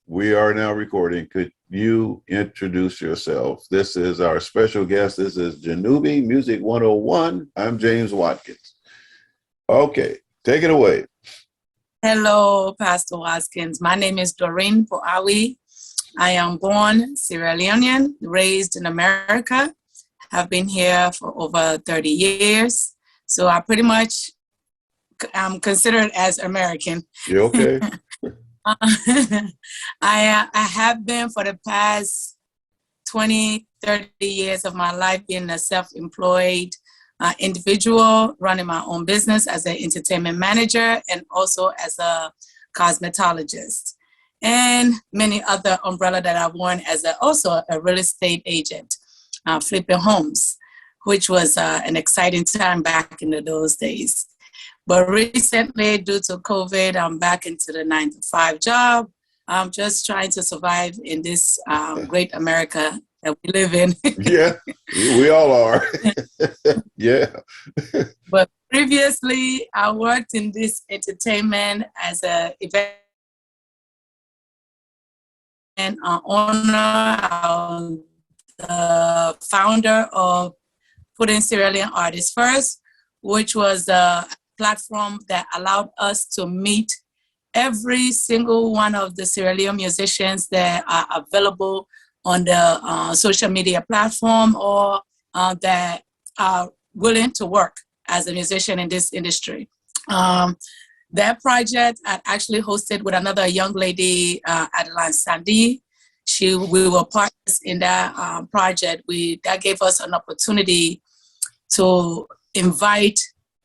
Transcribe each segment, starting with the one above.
We are now recording. Could you introduce yourself? This is our special guest. This is Jnubi Music 101. I'm James Watkins. Okay, take it away. Hello, Pastor Watkins. My name is Doreen Poawi. I am born Sierra Leonean, raised in America. Have been here for over 30 years. So I pretty much am considered as American. You okay? I have been for the past 20, 30 years of my life being a self-employed individual, running my own business as an entertainment manager and also as a cosmetologist, and many other umbrella that I've worn as also a real estate agent, flipping homes, which was an exciting time back in those days. But recently, due to COVID, I'm back into the 9-to-5 job. I'm just trying to survive in this great America that we live in. Yeah, we all are. Yeah. But previously, I worked in this entertainment as an event owner, the founder of Putting Sierra Leone Artists First, which was a platform that allowed us to meet every single one of the Sierra Leone musicians that are available on the social media platform or that are willing to work as a musician in this industry. That project I actually hosted with another young lady, Adeline Sandy. We were partners in that project. That gave us an opportunity to invite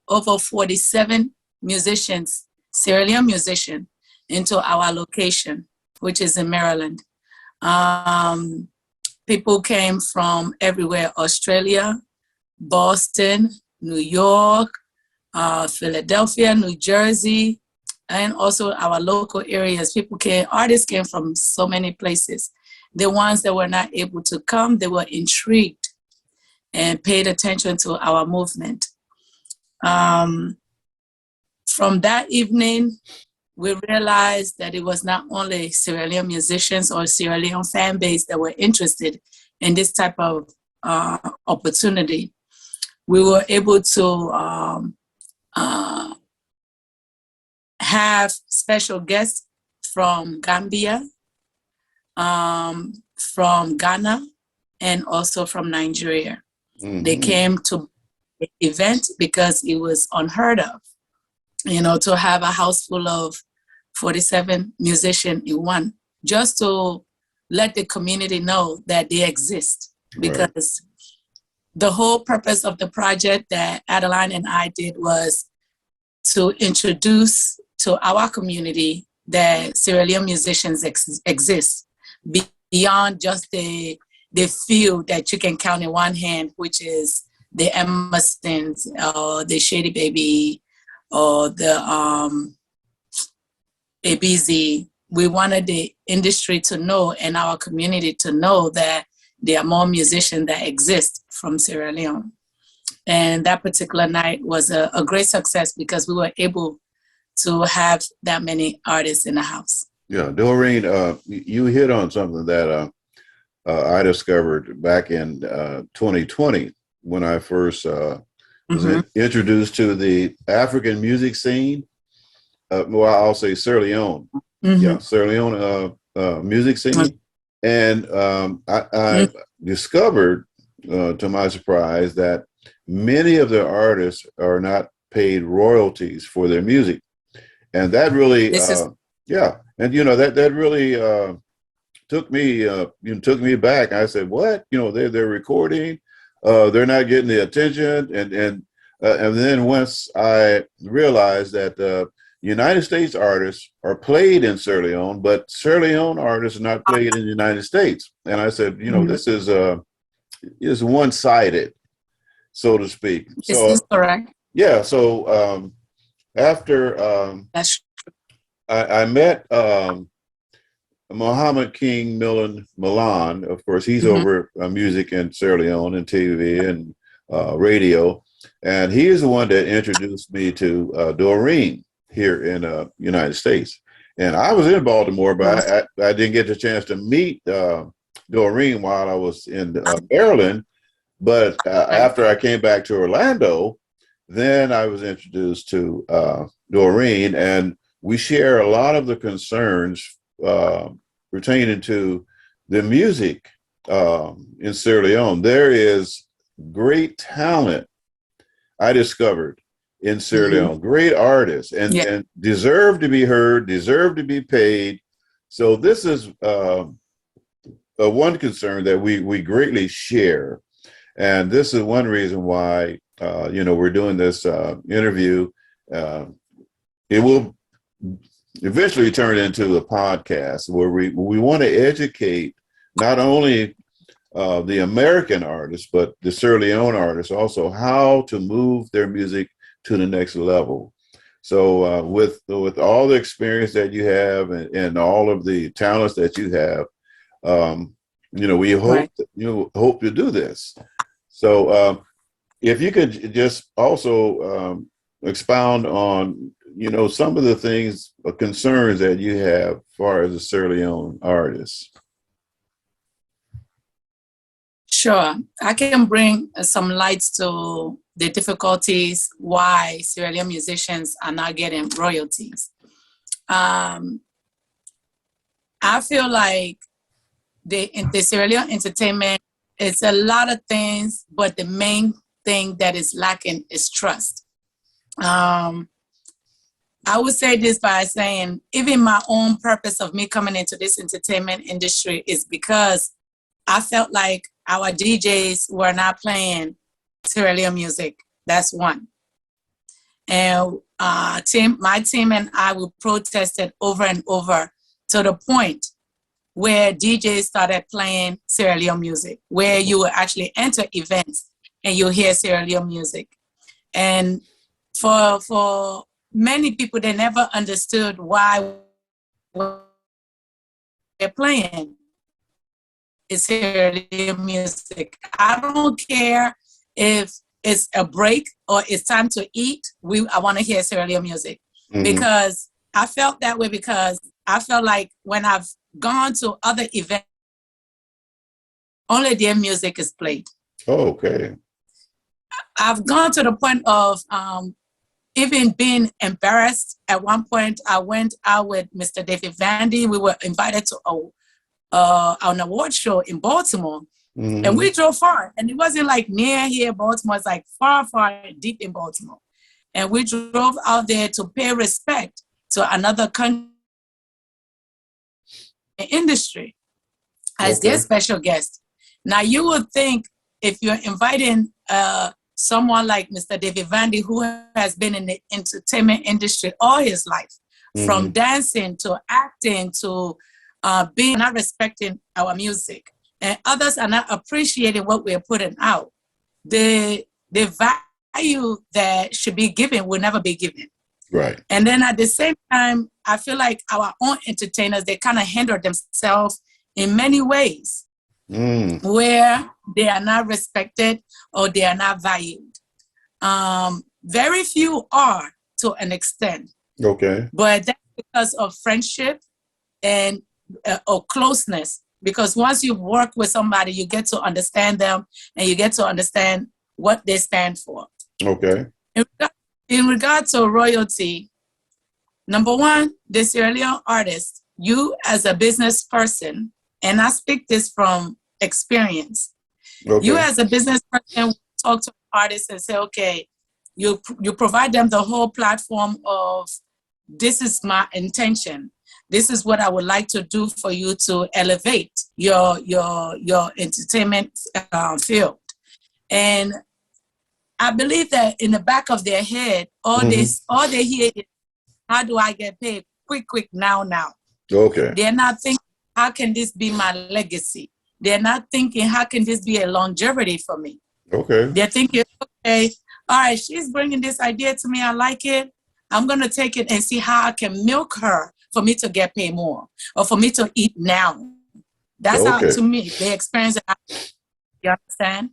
over 47 musicians, Sierra Leone musicians, into our location, which is in Maryland. People came from everywhere: Australia, Boston, New York, Philadelphia, New Jersey, and also our local areas. Artists came from so many places. The ones that were not able to come, they were intrigued and paid attention to our movement. From that evening, we realized that it was not only Sierra Leone musicians or Sierra Leone fan base that were interested in this type of opportunity. We were able to have special guests from Gambia, from Ghana, and also from Nigeria. Mm-hmm. They came to the event because it was unheard of, to have a house full of 47 musicians in one, just to let the community know that they exist. Because the whole purpose of the project that Adeline and I did was to introduce to our community that Sierra Leone musicians exist beyond just the few that you can count in one hand, which is the Emersons or the Shady Baby or the ABZ. We wanted the industry to know and our community to know that there are more musicians that exist from Sierra Leone. And that particular night was a great success because we were able to have that many artists in the house. Yeah, Doreen, you hit on something that I discovered back in 2020 when I first was introduced to the African music scene. I'll say Sierra Leone. Mm-hmm. Yeah, Sierra Leone music scene. And I discovered, to my surprise, that many of the artists are not paid royalties for their music. And that really, and that really took me back. I said, "What? They're recording, they're not getting the attention." And then once I realized that United States artists are played in Sierra Leone, but Sierra Leone artists are not played in the United States. And I said, this is one-sided, so to speak. This is correct. Yeah. So after I met Mohammed King Milan, of course, he's over music in Sierra Leone and TV and radio. And he is the one that introduced me to Doreen here in United States. And I was in Baltimore, but I didn't get the chance to meet Doreen while I was in Maryland. But after I came back to Orlando, then I was introduced to Doreen, and we share a lot of the concerns pertaining to the music in Sierra Leone. There is great talent I discovered in Sierra Leone, great artists, and deserve to be heard, deserve to be paid. So this is one concern that we greatly share. And this is one reason why, we're doing this interview. It will eventually turn into a podcast where we want to educate not only the American artists, but the Sierra Leone artists also how to move their music to the next level. So with all the experience that you have and all of the talents that you have, we hope to do this. So if you could just also expound on, some of the things, concerns that you have as far as the Sierra Leone artists. Sure. I can bring some lights to the difficulties why Sierra Leone musicians are not getting royalties. I feel like the Sierra Leone entertainment, it's a lot of things, but the main thing that is lacking is trust. I would say this by saying, even my own purpose of me coming into this entertainment industry is because I felt like our DJs were not playing Sierra Leone music. That's one. And my team and I will protested over and over to the point where DJs started playing Sierra Leone music, where you will actually enter events and you hear Sierra Leone music. And for many people, they never understood why they're playing is Sierra Leone music. I don't care if it's a break or it's time to eat. I want to hear Sierra Leone music because I felt that way, because I felt like when I've gone to other events, only their music is played. Oh, okay. I've gone to the point of even being embarrassed. At one point, I went out with Mr. David Vandy. We were invited to an award show in Baltimore. And we drove far. And it wasn't like near here, Baltimore. It's like far, far deep in Baltimore. And we drove out there to pay respect to another country industry as their special guest. Now, you would think if you're inviting someone like Mr. David Vandy, who has been in the entertainment industry all his life, from dancing to acting to being not respecting our music, and others are not appreciating what we're putting out, the value that should be given will never be given. Right. And then at the same time, I feel like our own entertainers, they kind of hinder themselves in many ways where they are not respected or they are not valued. Very few are, to an extent. Okay. But that's because of friendship and or closeness. Because once you work with somebody, you get to understand them and you get to understand what they stand for. Okay. In regard to royalty, number one, the Sierra Leone artist, you as a business person, and I speak this from experience, you as a business person talk to artists and say, okay, you provide them the whole platform of, this is my intention. This is what I would like to do for you to elevate your entertainment field. And I believe that in the back of their head, all they hear is, how do I get paid? Quick, now. Okay. They're not thinking, how can this be my legacy? They're not thinking, how can this be a longevity for me? Okay. They're thinking, okay, all right, she's bringing this idea to me. I like it. I'm going to take it and see how I can milk her for me to get paid more or for me to eat now. That's how, to me, the experience that you understand?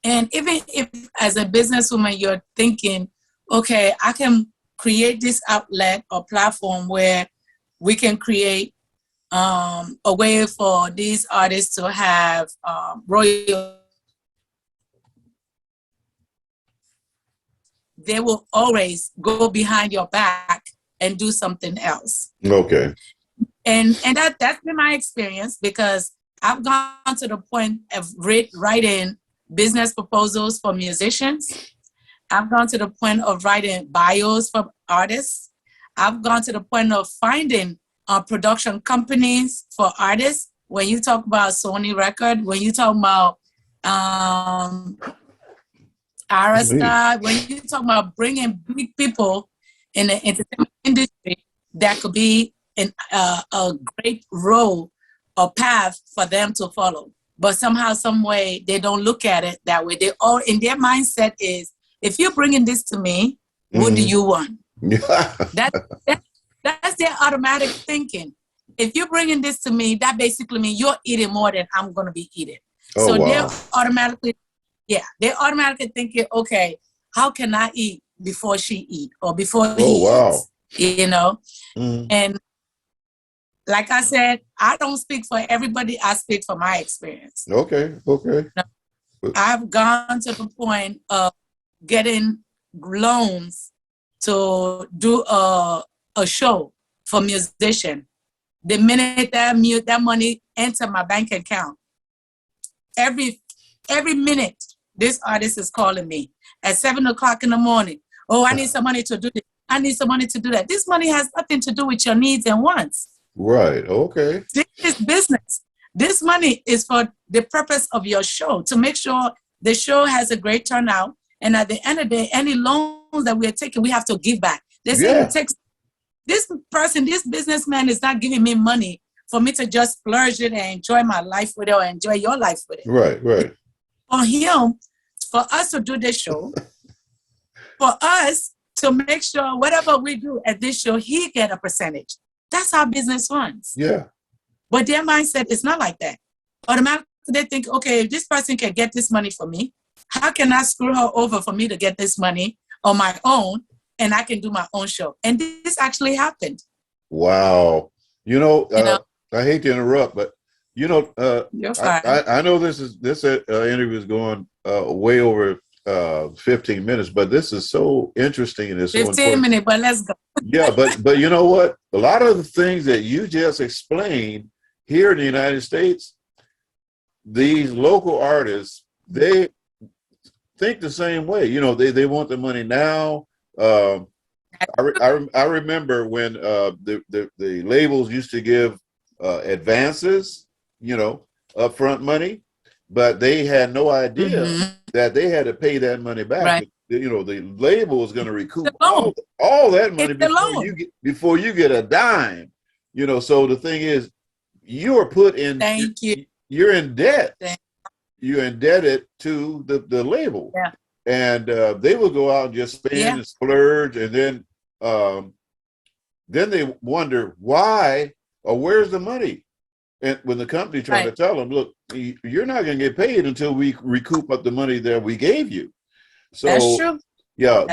And even if as a businesswoman, you're thinking, okay, I can create this outlet or platform where we can create a way for these artists to have royal. They will always go behind your back and do something else. Okay. And that's been my experience, because I've gone to the point of writing business proposals for musicians. I've gone to the point of writing bios for artists. I've gone to the point of finding production companies for artists. When you talk about Sony Record, when you talk about Arista, when you talk about bringing big people in the entertainment industry, that could be a great role or path for them to follow. But somehow, some way, they don't look at it that way. They all, in their mindset is, if you're bringing this to me, what do you want? That's their automatic thinking. If you're bringing this to me, that basically means you're eating more than I'm going to be eating. Oh, so wow. they're automatically thinking, okay, how can I eat before she eat or before he wow. eats? You know? And like I said, I don't speak for everybody. I speak for my experience. Okay. I've gone to the point of getting loans to do a show for musician. The minute that money enter my bank account, every minute this artist is calling me at 7:00 in the morning. Oh, I need some money to do this. I need some money to do that. This money has nothing to do with your needs and wants. Right. Okay. This is business. This money is for the purpose of your show, to make sure the show has a great turnout. And at the end of the day, any loans that we're taking, we have to give back. They say it takes this businessman is not giving me money for me to just splurge it and enjoy my life with it or enjoy your life with it. Right. For him, for us to do this show, for us to make sure whatever we do at this show, he get a percentage. That's how business runs. Yeah. But their mindset is not like that. Automatically, they think, okay, if this person can get this money for me, how can I screw her over for me to get this money on my own, and I can do my own show? And this actually happened. Wow. I hate to interrupt, but You're fine. I know this interview is going way over 15 minutes, but this is so interesting and it's 15 minutes, but let's go. Yeah, but you know what? A lot of the things that you just explained here in the United States, these local artists, they think the same way. They want the money now. I remember when the labels used to give advances, upfront money, but they had no idea that they had to pay that money back. Right. The label is going to recoup all that money before you get a dime. So the thing is, you are put in. Thank you. You're in debt. You're indebted to the label. Yeah. And they will go out and just spend and splurge, and then they wonder why or where's the money. And when the company trying to tell them, look, you're not going to get paid until we recoup up the money that we gave you. So that's true. Yeah,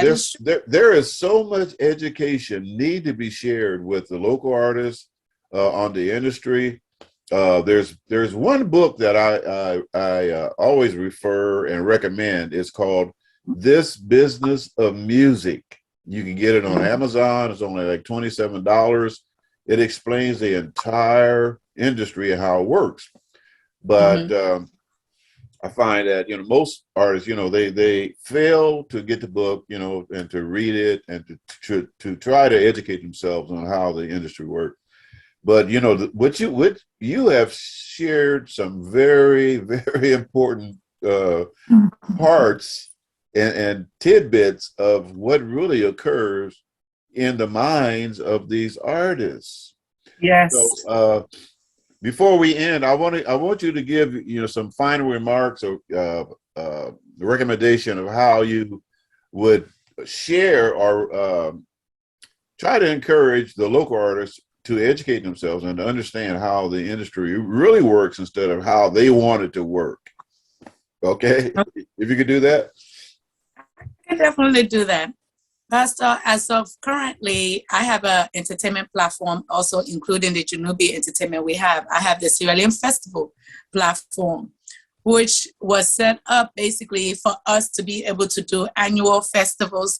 there is so much education need to be shared with the local artists on the industry. There's one book that I always refer and recommend. It's called This Business of Music. You can get it on Amazon. It's only like $27. It explains the entire industry and how it works. But I find that most artists they fail to get the book and to read it and to try to educate themselves on how the industry works. But what you have shared some very, very important parts and tidbits of what really occurs in the minds of these artists. Yes. So before we end, I want you to give some final remarks or the recommendation of how you would share or try to encourage the local artists to educate themselves and to understand how the industry really works instead of how they want it to work. Okay? If you could do that. I can definitely do that. Pastor, as of currently, I have an entertainment platform, also including the Jnubi entertainment we have. I have the Sierra Leone Festival platform, which was set up basically for us to be able to do annual festivals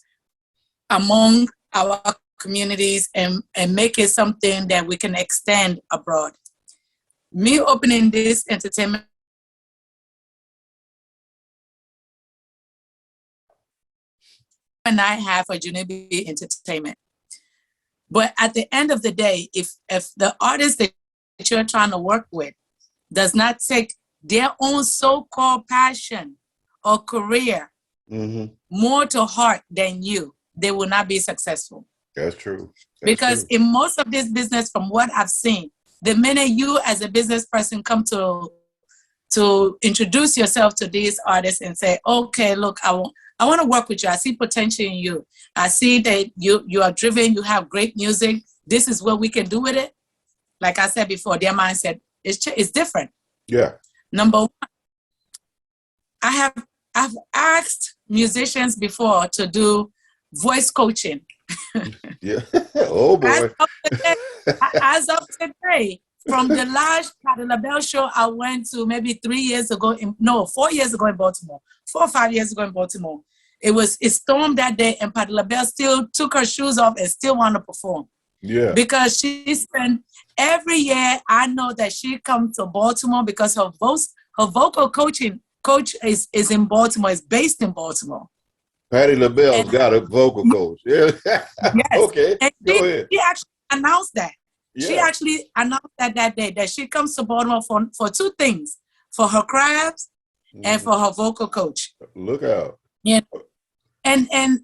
among our communities and make it something that we can extend abroad. Me opening this entertainment and I have a Jnubi entertainment. But at the end of the day, if the artist that you're trying to work with does not take their own so-called passion or career more to heart than you, they will not be successful. That's true. Because in most of this business, from what I've seen, the minute you as a business person come to introduce yourself to these artists and say, okay, look, I want to work with you. I see potential in you. I see that you are driven, you have great music. This is what we can do with it. Like I said before, their mindset is different. Yeah. Number one, I've asked musicians before to do voice coaching. Yeah. Oh boy. As of today, from the last Patti LaBelle show I went to maybe 4 years ago in Baltimore, 4 or 5 years ago in Baltimore. It stormed that day and Patti LaBelle still took her shoes off and still wanted to perform. Yeah. Because she spent every year, I know that she comes to Baltimore because her vocal coach is in Baltimore, is based in Baltimore. Patti LaBelle's got a vocal coach. Yeah. Yes. Okay. And Go ahead. She actually announced that. Yeah. She actually announced that day that she comes to Baltimore for two things, for her crafts and for her vocal coach. Look out. Yeah. And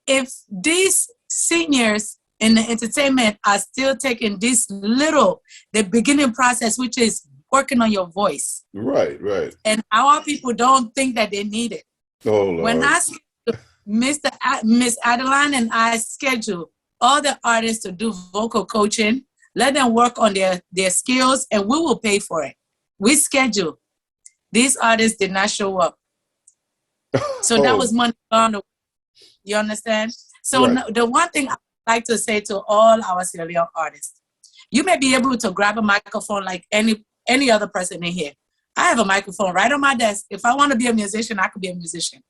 if these seniors in the entertainment are still taking the beginning process, which is working on your voice. Right. And our people don't think that they need it. Oh, Lord. When I Miss Adeline and I schedule all the artists to do vocal coaching, let them work on their skills, and we will pay for it. We schedule. These artists did not show up. So that was money gone away. You understand? So the one thing I like to say to all our Sierra Leone artists, you may be able to grab a microphone like any other person in here. I have a microphone right on my desk. If I want to be a musician, I could be a musician.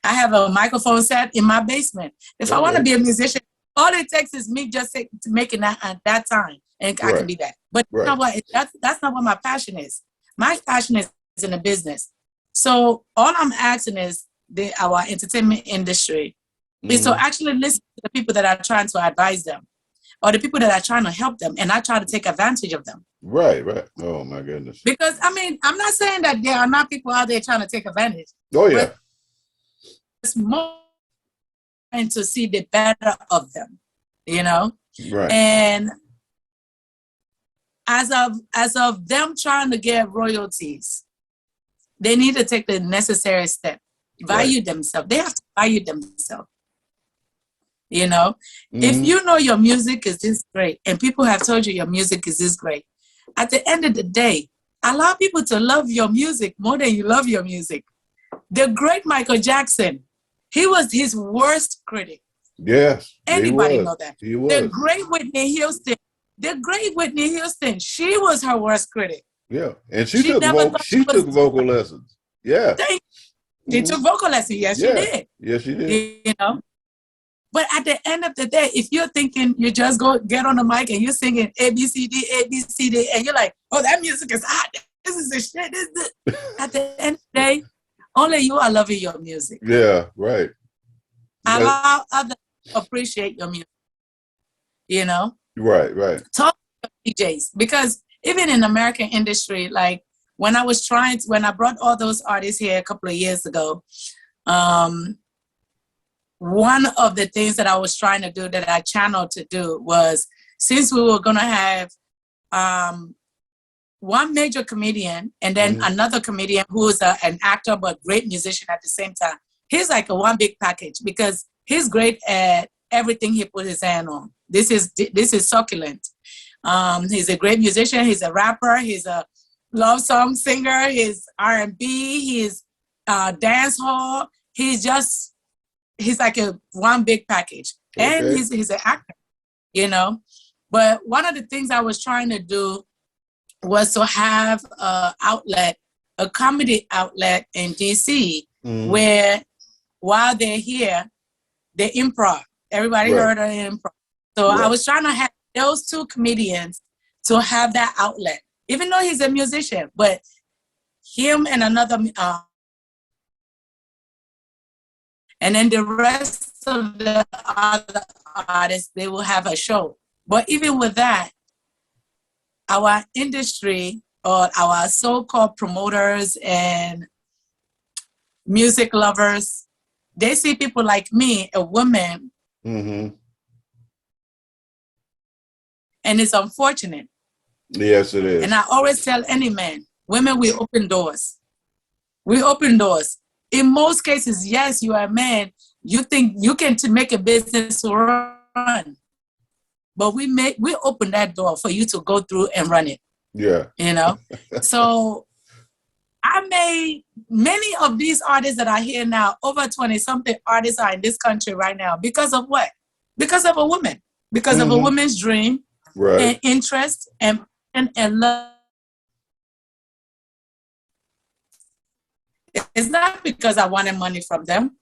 I have a microphone set in my basement. If I want to be a musician, all it takes is me just to make it at that time, and I can be that. But you know what? That's not what my passion is. My passion is in the business. So all I'm asking is our entertainment industry is to actually listen to the people that are trying to advise them, or the people that are trying to help them, and not try to take advantage of them. Right. Oh my goodness. Because I mean, I'm not saying that there are not people out there trying to take advantage. Oh yeah. It's more and to see the better of them, you know. Right. And as of them trying to get royalties, they need to take the necessary step. Value themselves. They have to value themselves. You know, if you know your music is this great, and people have told you your music is this great, at the end of the day, allow people to love your music more than you love your music. The great Michael Jackson, he was his worst critic. Yes. Anybody know that? He was. The great Whitney Houston, she was her worst critic. Yeah. And she took vocal lessons. Yeah. She took vocal lessons. Yes, she did. Yes, she did. You know? But at the end of the day, if you're thinking you just go get on the mic and you're singing A, B, C, D, A, B, C, D, and you're like, oh, that music is hot. This is the shit. At the end of the day, only you are loving your music. Yeah, right. Allow others to appreciate your music. You know? Right. Talk to DJs. Because even in the American industry, like when I brought all those artists here a couple of years ago, one of the things that I was trying to do, that I channeled to do, was, since we were going to have one major comedian and then another comedian who is an actor but great musician at the same time, he's like a one big package because he's great at everything he put his hand on. This is succulent. He's a great musician. He's a rapper. He's a love song singer. He's R&B. He's dance hall. He's just he's like a one big package, and Okay. he's an actor, you know. But one of the things I was trying to do was to have a comedy outlet in DC, where while they're here, they improv. Everybody heard of improv. So I was trying to have those two comedians to have that outlet, even though he's a musician, but him and another, and then the rest of the other artists, they will have a show. But even with that, our industry or our so-called promoters and music lovers, they see people like me, a woman, and it's unfortunate. Yes, it is. And I always tell any man, women, we open doors. We open doors. In most cases, yes, you are a man. You think you can make a business run, but we open that door for you to go through and run it. Yeah. You know? So I made many of these artists that are here now, over 20-something artists are in this country right now. Because of what? Because of a woman. Because of a woman's dream and interest and love. It's not because I wanted money from them.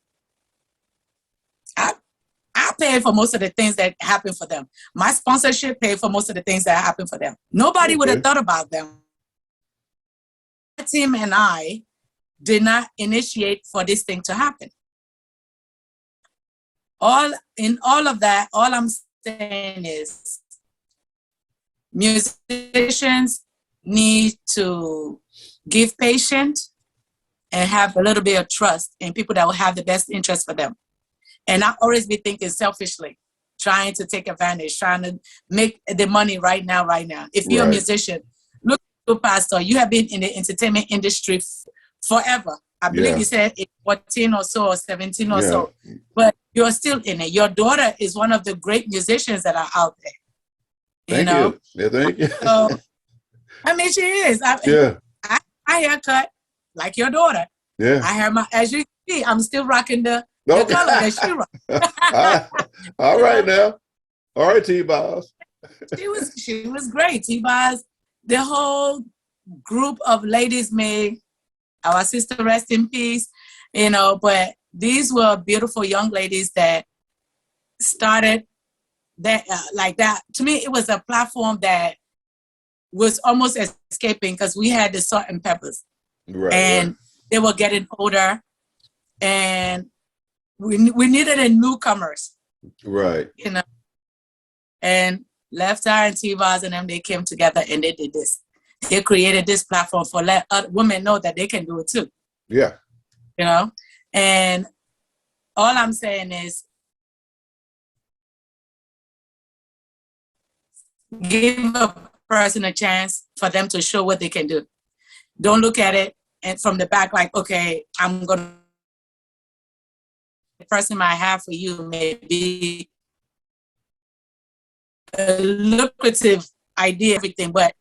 I paid for most of the things that happen for them. My sponsorship paid for most of the things that happen for them. Nobody would have thought about them. My team and I did not initiate for this thing to happen. In all of that, all I'm saying is musicians need to give patience and have a little bit of trust in people that will have the best interest for them. And not always be thinking selfishly, trying to take advantage, trying to make the money right now. If you're a musician, look at you, Pastor, you have been in the entertainment industry forever. I believe you said 14 or so or 17 or so, but you're still in it. Your daughter is one of the great musicians that are out there. Thank you. Yeah, thank you. So, I mean, she is. I haircut like your daughter. Yeah. I have as you see, I'm still rocking the color that she rocked. All right now. All right, T-Boz. She was great. T-Boz, the whole group of ladies made our sister rest in peace, you know, but these were beautiful young ladies that started that like that. To me, it was a platform that was almost escaping because we had the Salt and Peppers. And they were getting older, and we needed a newcomers. Right. You know, and Left Eye and T-Boz and them, they came together and they did this. They created this platform for let women know that they can do it too. Yeah. You know, and all I'm saying is give a person a chance for them to show what they can do. Don't look at it and from the back like, okay, I'm going to, the person I have for you may be a lucrative idea, everything, but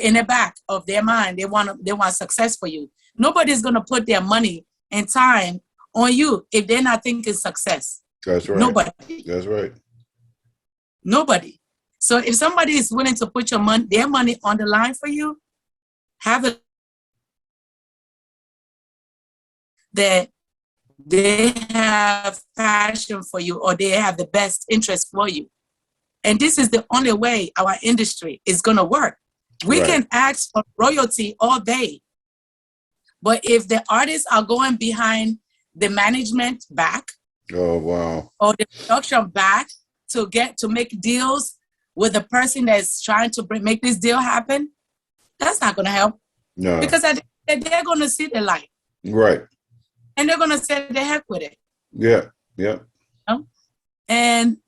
in the back of their mind, they want success for you. Nobody's going to put their money and time on you if they're not thinking success. That's right. Nobody. That's right. Nobody. So if somebody is willing to put their money on the line for you, have it that they have passion for you or they have the best interest for you. And this is the only way our industry is going to work. We can ask for royalty all day. But if the artists are going behind the management back, oh wow, or the production back to make deals with the person that's trying to make this deal happen, that's not going to help. No. Because they're going to see the light. Right. And they're going to say the heck with it. Yeah. Yeah. You know? And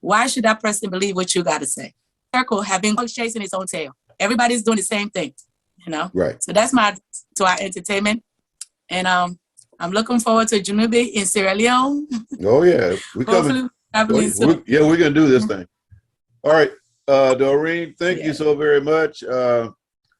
why should that person believe what you got to say? Circle have been chasing its own tail. Everybody's doing the same thing, you know? Right. So that's to our entertainment. And I'm looking forward to Jnubi in Sierra Leone. Oh, yeah. We're coming. We're going to do this thing. All right. Doreen, thank you so very much.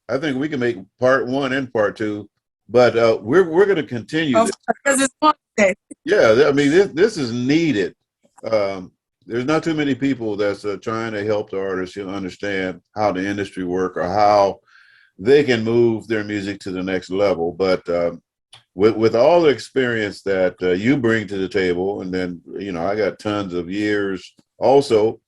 I think we can make part one and part two, but we're going to continue this. Because it's one day. Yeah, I mean this is needed. There's not too many people that's trying to help the artists understand how the industry work or how they can move their music to the next level. But with all the experience that you bring to the table, and then I got tons of years also.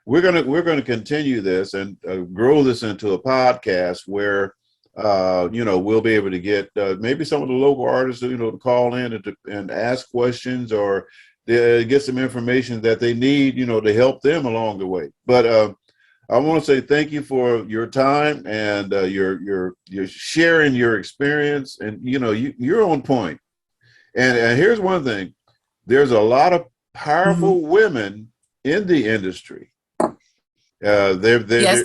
We're gonna continue this and grow this into a podcast where we'll be able to get maybe some of the local artists to call in and ask questions or get some information that they need to help them along the way. But I want to say thank you for your time and your sharing your experience, and you're on point. And here's one thing: there's a lot of powerful women in the industry. Yes,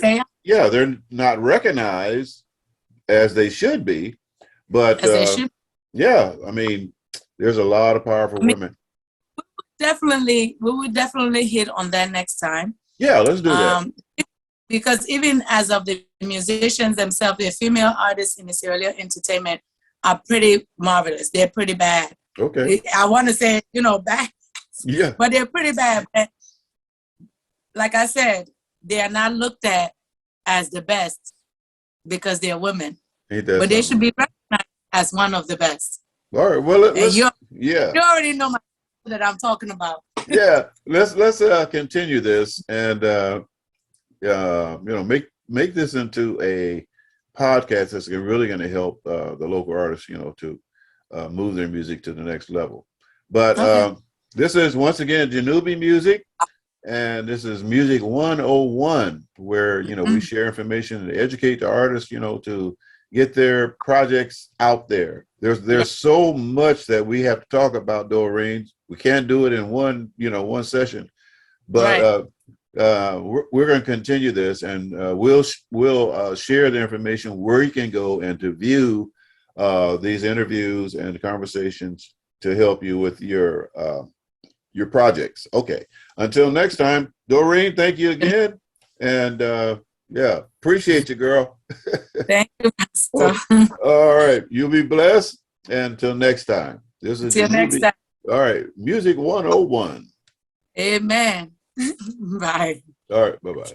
they are. Yeah, they're not recognized as they should be, but As they should. yeah, I mean, there's a lot of powerful women. We would definitely hit on that next time. Yeah, let's do that. Because even as of the musicians themselves, the female artists in the Sierra Leone entertainment are pretty marvelous. They're pretty bad. Okay. I want to say, bad. Yeah. But they're pretty bad. But like I said, they are not looked at as the best because they're women. But they should be recognized as one of the best. All right. Well, you already know that I'm talking about. Yeah. Let's continue this and make this into a podcast that's really going to help the local artists, to move their music to the next level. But this is once again Jnubi Music. And this is Music 101, where, we share information to educate the artists, to get their projects out there. There's so much that we have to talk about, Doreen. We can't do it in one session, but we're going to continue this, and we'll share the information where you can go and to view these interviews and conversations to help you with your projects. Okay. Until next time, Doreen, thank you again. And appreciate you, girl. Thank you, Pastor. All right. You'll be blessed. And until next time. This is Until next time. All right. Music 101. Amen. Bye. All right. Bye-bye.